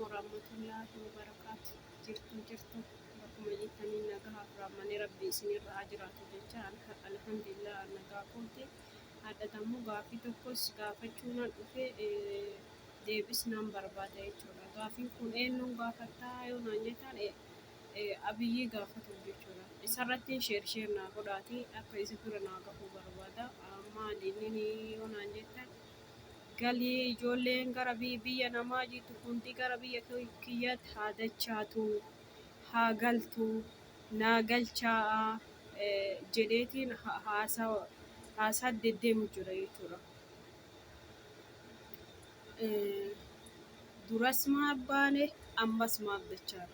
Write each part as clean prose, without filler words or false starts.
warahmatullahi wabarakatuh. Jirtu bakkuma jirtanii nagaa fi rabbi isinirra haa jiraatu jecha alhamdulillah nagaa kooti. Haadhatamuu gaaffii tokkos gaafachuun dhufe deebis nan barbaada jechuudha. Gaaffiin kun eenyuun gaafattaa yoo naan jettan Abiyyi gaafatu jechuudha. Isarratti sheer naa godhaati akka isin bira naa gahuu barbaada. Maali inni yoo naan jettan galii ijoolleen gara biyya namaa jirtu hundi gara biyya kiyyaatti haa dachaatu haa galtu naa galchaa jedheetiin haasaa deddeemu jira jechuudha. Duras maal baane ammas maal dachaa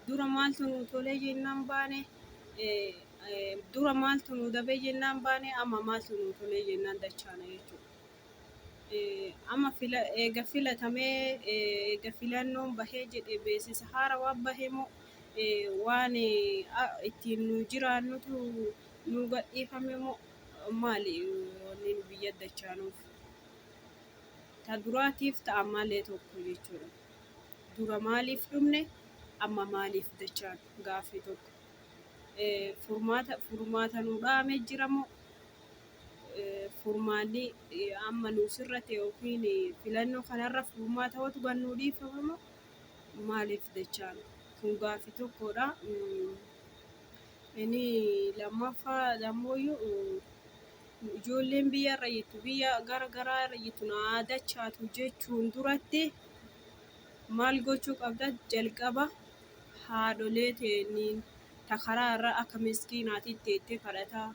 dura maaltu nu tolee jennaan baane dura maaltu nu dabee jennaan baane amma maaltu nu tolee jennaan dachaana jechuudha. Amma eega filatamee eega filannoon bahee jedhee beeksisa haarawaa bahee moo waan ittiin nu jiraannutu nu gadhiifame moo maali wanni nu biyya dachaanuuf? Ta duraatiif ta'a malee tokko jechuudha. Dura maaliif dhumne amma maaliif dachaan gaaffii tokko. Furmaata nu dhaame jira moo furmaanni amma nu sirrate yookiin filannoo kanarra furmaata watu gannuu dhiifama moo maaliif dachaan kun gaaffii tokkodha. Inni lammaffaa damooyyuu ijoolleen biyyarra jirtu biyya garagaraa irra jirtu naa dachaatu jechuun duratti maal gochuu qabda jalqaba haadholee teeniin ta karaa irra akka miskiinaatitti teettee kadhataa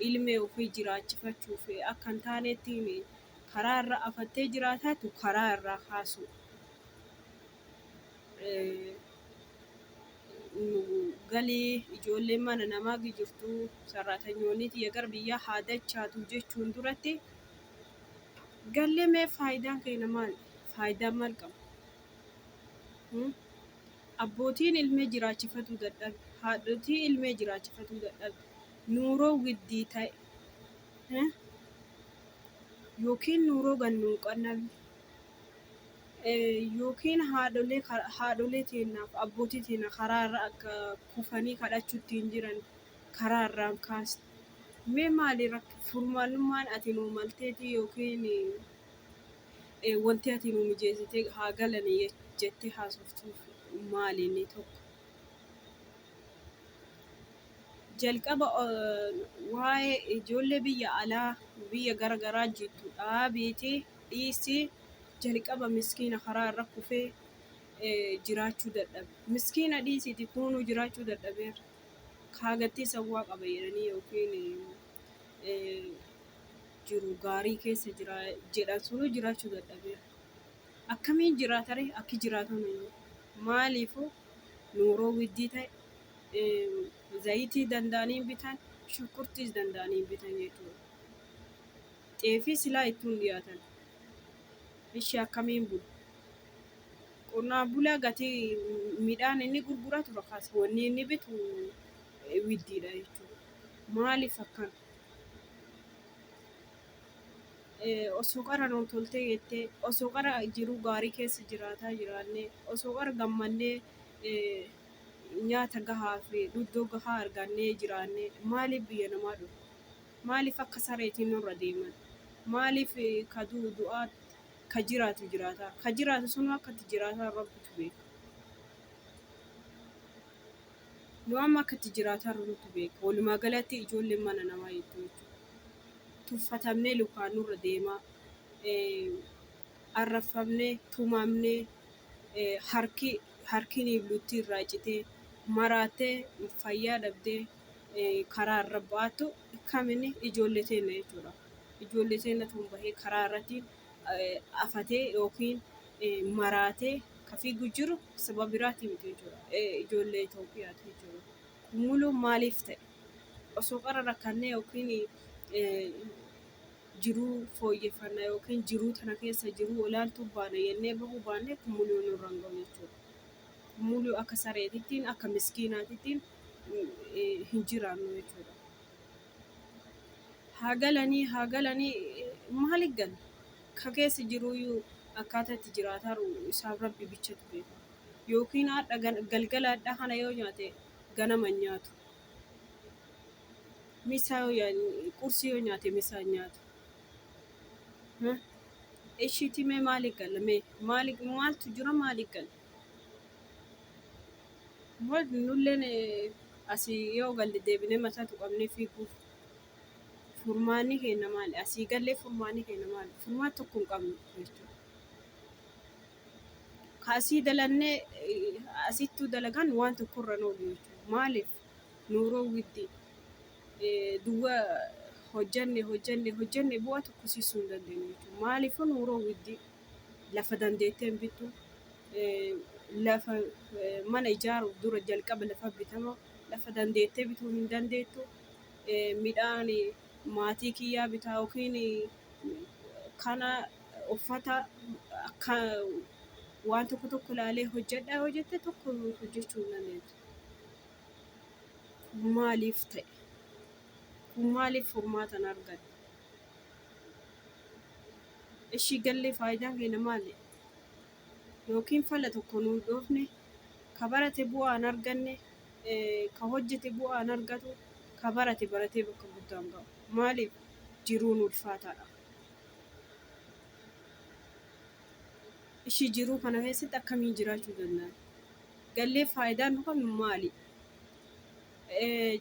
ilmee ofii jiraachifachuuf akka hin taanetti karaa irra afattee jiraataatu karaa irraa kaasu. Galii ijoolleen mana namaa jirtu sararatanyoonniti gar biyyaa haa dachaatu jechuun duratti gallee mee faayidaan keenya maali? Faayidaan maal qaba? Abbootiin ilmee jiraachifatuu dadhabe, haadhotii ilmee jiraachifatuu dadhabe, nuuroo widdii ta'e yookiin nuuroo gannuu qannabne yookiin haadholee teennaaf abbootii teennaa karaa irra akka kufanii kadhachuutti hin jiran karaa irraan kaasne. Mee maali furmaannummaan ati nuu malteeti yookiin wanti ati nuu mijeessitee haa galanii jettee haasoftuuf maali inni tokko? Jalqaba waa'ee ijoollee biyya alaa biyya garagaraa jirtu dhaabiitii dhiisii jalqaba miskiina karaa irra kufee jiraachuu dadhabe. Miskiina dhiisiiti kunuu jiraachuu dadhabeera. Kaagattii sawwaa qaba jedhanii yookiin jiru gaarii keessa jira jedhan sunuu jiraachuu dadhabeera. Akkamiin jiraatare akki jiraatan maaliifuu nuuroo widdii ta'e zayitii danda'anii bitan shunkurtiis danda'anii bitan jechuudha. Xeefii silaa ittuun dhiyaatan. Ishee akkamiin bulu? Qonnaan bulaa gatii midhaan inni gurguratu rakkaasa wanni inni bitu widdiidha jechuudha. Maaliif akkana? Osoo qara nuun toltee jettee osoo qara jiruu gaarii keessa jiraataa jiraannee osoo qara gammannee nyaata gahaa fi iddoo gahaa argannee jiraannee maaliif biyya namaa dhufu? Maaliif akka sareetiin nurra deeman? Maaliif ka du'aa ka jiraatu jiraata? Ka jiraatu sun akka itti jiraataa rabbitu beeka. Nu amma akka itti jiraataa rabbitu beeka. Walumaa galatti ijoolleen mana namaa jettu jechuudha. Tuffatamnee lukaan nurra deemaa. Arrafamnee tumamnee harki niiblutti irraa citee maraattee fayyaa dhabdee karaa irra baatu kamini ijoollee teenya jechuudha. Ijoollee teenya tun bahee karaa irratti afatee yookiin maraatee ka fiigu jiru sababa biraati miti jechuudha. Ijoollee Itoophiyaati jechuudha. Muluu maaliif ta'e? Osoo qara rakkannee yookiin jiruu fooyyeffannaa yookiin jiruu tana keessa jiruu olaantuu baana jennee bahuu baannee kun muluu nurra hin gahu jechuudha. Muluu akka sareetittiin akka miskiinaatittiin hin jiraannu jechuudha. Haa galanii maaliif galu? Ka keessa jiruyyuu akkaataa itti jiraataa jiru isaaf rabbi bichatu beeka. Yookiin galgala hadhaa kana yoo nyaate ganama hin nyaatu. Qursii yoo nyaate misaa hin nyaatu. Ishiitii mee maaliif galla mee maaltu jira maaliif galla? Nulleen asii yoo galle deebinee mataa tuqamnee fiiguuf furmaanni keenya maali? Asii gallee furmaanni keenya maali? Furmaata tokko hin qabnu jechuudha. Kaasii dalannee asittuu dalagan waan tokkorra noolu jechuudha. Maaliif nuuroo widdi duwwa hojjanne bu'aa tokko siisuu hin dandeenyu jechuudha. Maaliif nuuroo widdi lafa dandeettee hin bittu. Lafa mana ijaaruuf dura jalqaba lafa bitama. Lafa dandeettee bituu hin dandeettu. Midhaan maatii kiyyaa bitaa yookiin kana uffata akka waan tokko ilaalee hojjedhaa yoo jette tokko hojjechuu hin dandeettu. Kun maaliif ta'e? Kun maaliif furmaata hin arganne? Ishii gallee faayidaan keenya maali? Yookiin fala tokko nuun dhoofne ka barate bu'aa hin arganne ka hojjete bu'aa hin argatu ka barate baratee bakka guddaa hin ga'u. Maaliif jiruun ulfaataadha. Ishii jiruu kana keessatti akkamiin jiraachuu danda'an? Gallee faayidaan nu qabnu maali?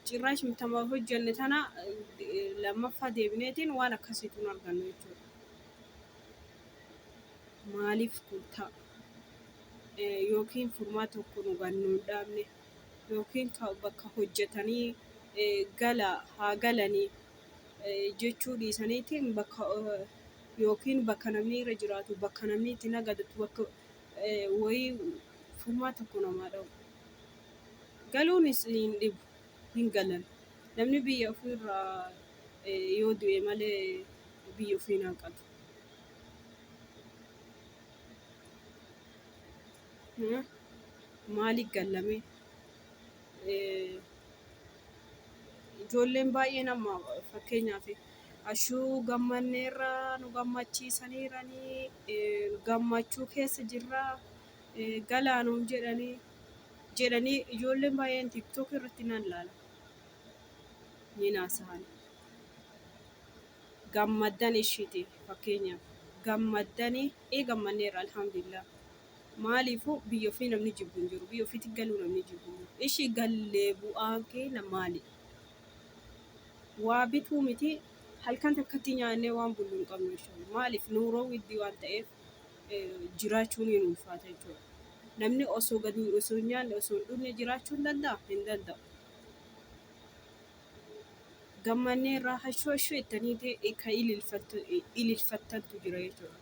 Cirraash mitamaa hojjenne tana lammaffaa deebineetiin waan akkasiitu hin argannu jechuudha. Maaliif kun ta'a? Yookiin furmaata tokko nu gannu hin dhaabne yookiin bakka hojjetanii haa galanii jechuu dhiisaniitiin bakka yookiin bakka namni irra jiraatu bakka namni itti nagadatu bakka wayii furmaata tokko namaa dhawu. Galuunis hin dhibu hin galan. Namni biyya ofiirraa yoo du'e malee biyya ofii hin hanqatu. Maaliif gallame? Ijoolleen baay'een amma fakkeenyaaf ashuu gammanneerra nu gammachiisaniiranii gammachuu keessa jirraa galaanuun jedhanii ijoolleen baay'een tiktok irratti nan ilaala. Ni naasahan. Gammaddan ishiiti fakkeenyaaf gammaddanii gammanneerra alhamdulillah. Maaliifuu biyya ofii namni jibbu hin jiru. Biyya ofiitti galuu namni jibbu hin jiru. Ishii gallee bu'aan keenya maali? Waa bituu miti halkan takkatti nyaannee waan bullu hin qabnu jechuudha. Maaliif nuuroo widdii waan ta'eef jiraachuun hin ulfaata jechuudha. Namni osoo hin nyaanne osoo hin dhugne jiraachuu hin danda'a? Hin danda'u. Gammannee irraa hashuu jettanii kan ililfattantu jira jechuudha.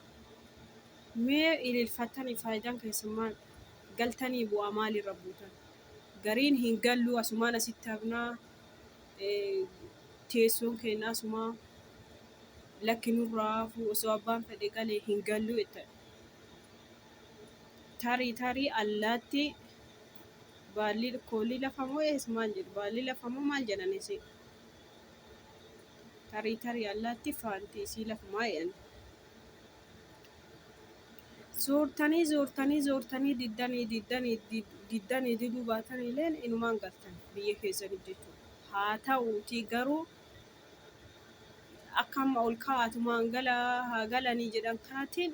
Mee ililfattanii faayidaan keessan maal? Galtanii bu'aa maalirra buutan? Gariin hin gallu asumaan asitti hafnaa teessoon keenya asumaa lakki nurraa hafu osoo abbaan fedhe galee hin gallu jettani. Tarii allaatti baalli koolii lafa moo maal jedhu baalli lafa moo maal jedhanis tarii allaatti faanti isii lafumaa jedhan. Zoortanii diddanii diduu baatanii illeen inumaan galtan biyya keessanii jechuudha. Haa ta'uutii garuu akka amma ol kaa'atumaan haa galanii jedhan kanaatiin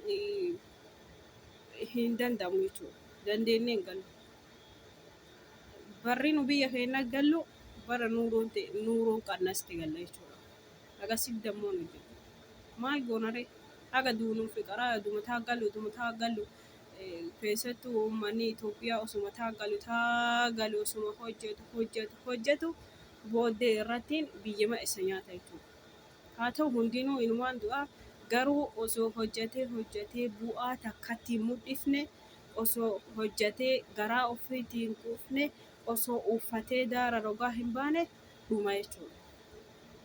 hin danda'amu jechuudha. Dandeenyee hin gallu. Barri nu biyya keenya gallu bara nuuroon qannaste galla jechuudha. Agasiif dammoo nu jedhu. Maal goonaree? Haga duunuun fiqaraa dumataa galu keessattuu uummanni Itoophiyaa osuma galu osuma hojjetu booddee irrattiin biyyama isa nyaata jechuudha. Haa ta'u hundinuu inumaan du'a garuu osoo hojjetee bu'aa takkatti hin mul'ifne osoo hojjetee garaa ofiitii hin quufne osoo uffatee daara rogaa hin baane dhuma jechuudha.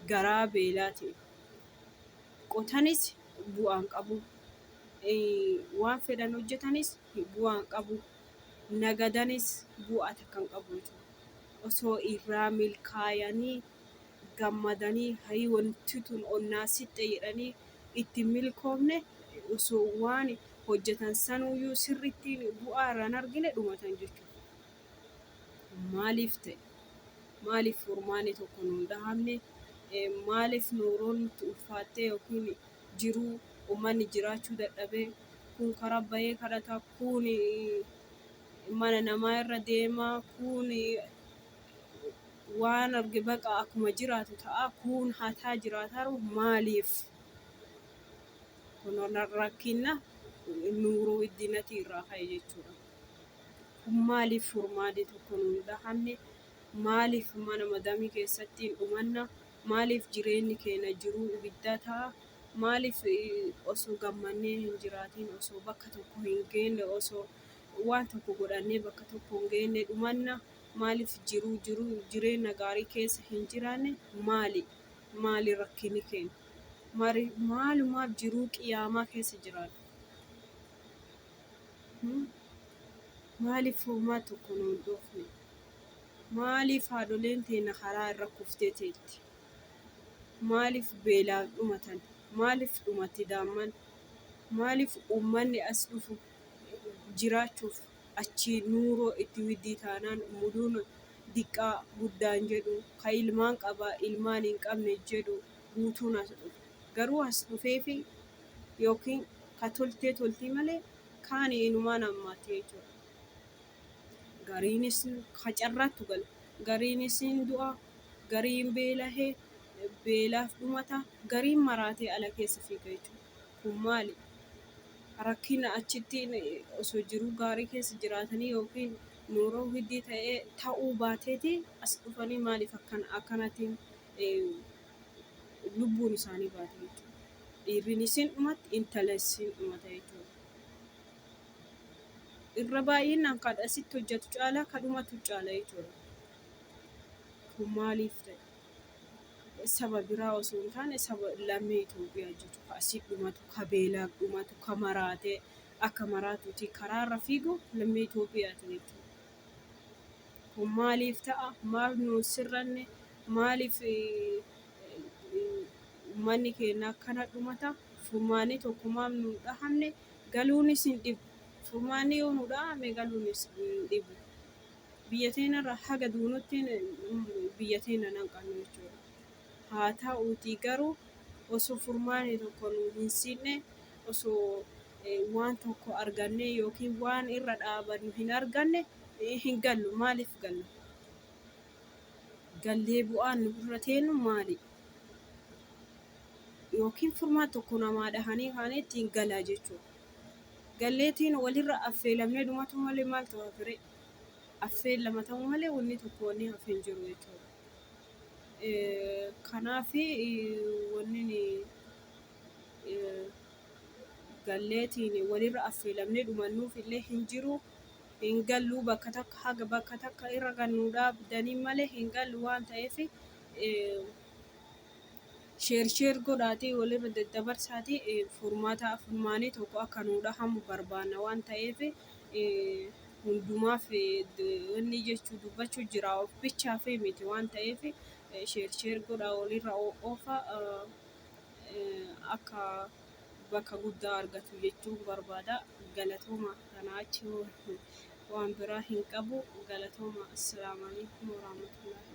Garaa beelaatiin qotanis bu'aan qabu. Waan fedhan hojjetanis bu'aan qabu. Nagadanis bu'aa takkan qabu jechuudha. Osoo irraa milkaayanii gammadanii wanti tun onnaa sixxe jedhanii itti milkoomne osoo waan hojjetan sanuyyuu sirriitti bu'aa irraan argine dhumatan jechuudha. Maaliif ta'e? Maaliif furmaanni tokko nuun dhahamne? Maaliif nuuroon nutti ulfaattee yookiin jiruu uummanni jiraachuu dadhabee kun karaa bahee kadhata, kun mana namaa irra deema, kun waan arge baqa akkuma jiraatu ta'a, kun hataa jiraataa maaliif? Kun rakkina nuuroo iddinatii irraa ka'e jechuudha. Kun maaliif furmaanni tokko nuun dhahamne? Maaliif mana madamii keessatti hin dhumanna? Maaliif jireenyi keenya jiruu ibiddaa ta'a? Maaliif osoo gammannee hin jiraatiin, osoo bakka tokko hin geenne, osoo waan tokko godhannee bakka tokko hin geenne dhumanna? Maaliif jireenya gaarii keessa hin jiraanne? Maali rakkinni keenya? Maalumaaf jiruu qiyaamaa keessa jiraanna? Maaliif furmaata tokko nuun dhoofne? Maaliif haadholeen teenya karaa irra kuftee teetti? Maaliif beelaan dhumatan? Maaliif dhumatti daa'imman? Maaliif uummanni as dhufu jiraachuuf achi nuuroo itti widdii taanaan muduun diqqaa guddaan jedhu, ka ilmaan qaba ilmaan hin qabne jedhu guutuun as dhufu. Garuu as dhufeefi yookiin ka toltii malee kaan inumaan hammaate jechuudha. Gariinis ka carraattu gala, gariinis hin du'a, gariin beelahee beelaaf dhumata, gariin maraatee ala keessa fiiga jechuudha. Kun maali? Rakkina achitti osoo jiruu gaarii keessa jiraatanii yookiin nuuroo widdii ta'uu baateeti as dhufanii maaliif akkanatti lubbuun isaanii baate jechuudha. Dhiirrinis hin dhumatti, intalas hin dhumata jechuudha. Irra baay'inaan kan asitti hojjetu caalaa kan dhumatu caala jechuudha. Kun maaliif ta'e? Saba biraa osoo hin taane saba lammii Itoophiyaa jechuudha. Asii dhumatu, ka beelaa dhumatu, ka maraatee akka maraatuuti karaarra fiigu lammii Itoophiyaati jechuudha. Kun maaliif ta'a? Maal nuun sirranne? Maaliif uummanni keenya akkana dhumata? Furmaanni tokko maaf nuun dhahamne? Galuunis hin dhibu. Furmaanni yoo nu dhahame galuunis hin dhibu. Biyya teenyarra haga duunutti biyya teenya nan qabnu jechuudha. Haa ta'uutii garuu osoo furmaanni tokko nu hin siinne, osoo waan tokko arganne yookiin waan irra dhaabannu hin arganne hin gallu. Maaliif galla? Gallee bu'aan nurra teenyu maali? Yookiin furmaata tokko namaa dhahanii kaanii ittiin galaa jechuudha. Galleetiin walirra affeelamnee dhumatu malee maaltu hafire? Affeelama ta'uu malee wanni tokko wanni hafe hin jiru jechuudha. Kanaafi wanni galleetiin walirra affeelamnee dhumannuuf illee hin jiru. Hin gallu bakka takka haga bakka takka irra gannuu dhaabdanii malee hin gallu waan ta'eef sheer godhaatii walirra daddabarsaatii furmaanni tokko akka nuu dhahamu barbaanna waan ta'eef hundumaaf wanni jechuu dubbachuu jira of bichaaf miti waan ta'eef sheer godhaa walirra oofa akka bakka guddaa argatu jechuun barbaada. Galatooma kanaa achi waan biraa hin qabu. Galatooma. Assalaamu alaikum warahmatullahi